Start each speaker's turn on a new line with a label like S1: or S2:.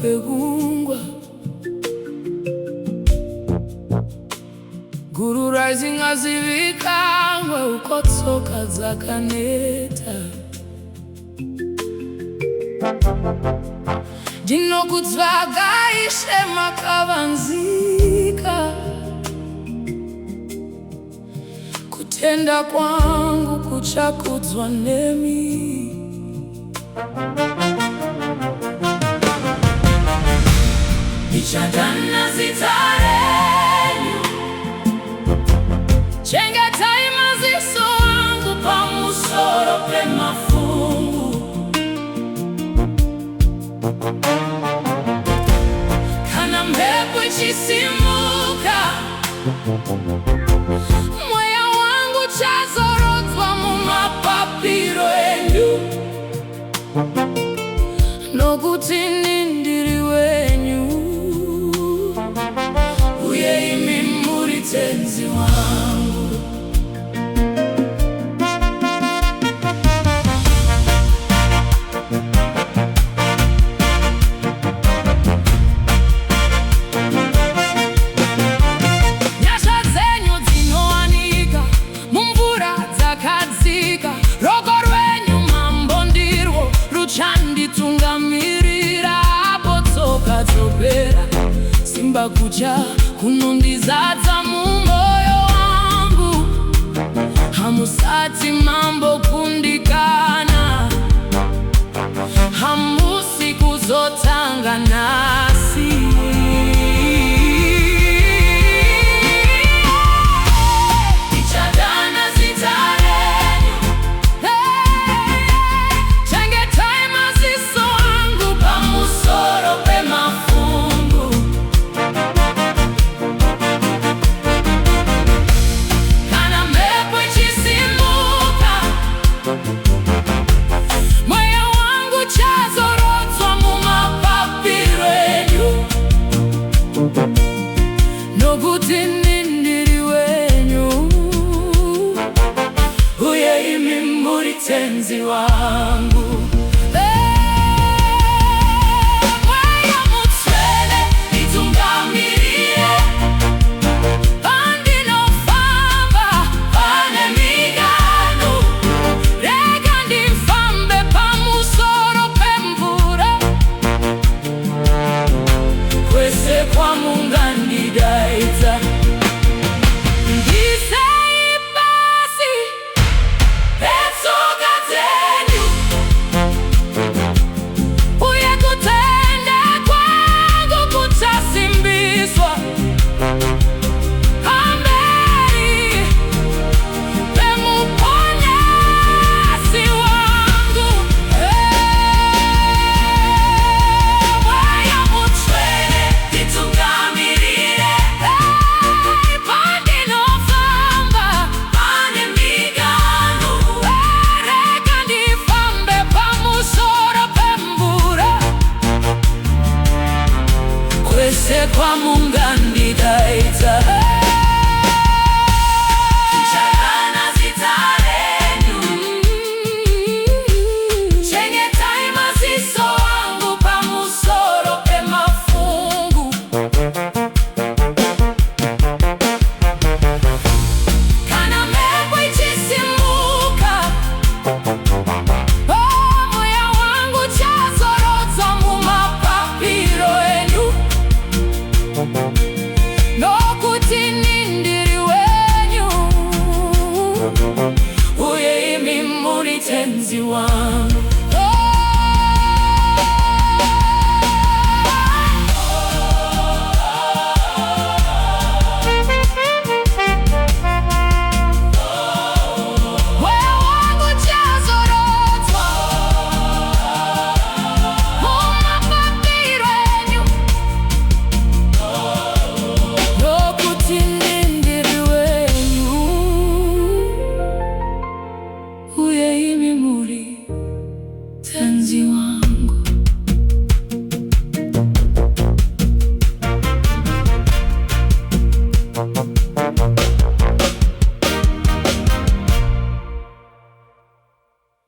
S1: pegungwa Guru rising azivika ukotsoka dzakaneta Ndinokutsvaga Ishe makavanzika Kutenda kwangu kuchakudzwa nemi Ichadana zita renyu Chengetai maziso angu pamusoro pemafungu Kana mhepo ichisimuka Mweya wangu chazorodzwa mumapapiro enyu Nokuti ndiri wenyu Uye imi muri tenzi wangu Nyasha dzenyu dzinowanika mumvura dzakadzika Roko rwenyu mambo ndirwo ruchanditungamirira apo tsoka dzopera Simba kucha kunondizadza mumwoyo wangu Hamusati Hamukundikane Hamusi kuzotanga nasi Ichadana zita renyu Chengetai maziso angu pamusoro pemafungu Kana mhepo ichisimuka Mweya wangu chazorodzwa mumapapiro enyu Nokuti ndiri wenyu Uye imi muri tenzi wangu Mweya mutsvene nditungamirire Pandinofamba pane miganu Rega ndifambe pamusoro pemvura Kwese kwamungandidaidza Ndisei pasi petsoka dzenyu Uye kutenda kwangu kuchasimbiswa Pamberi pemuponyesi wangu Mweya mutsvene nditungamirire Pandinofamba pane miganu Rega ndifambe pamusoro pemvura Kwese kwamungandidaidza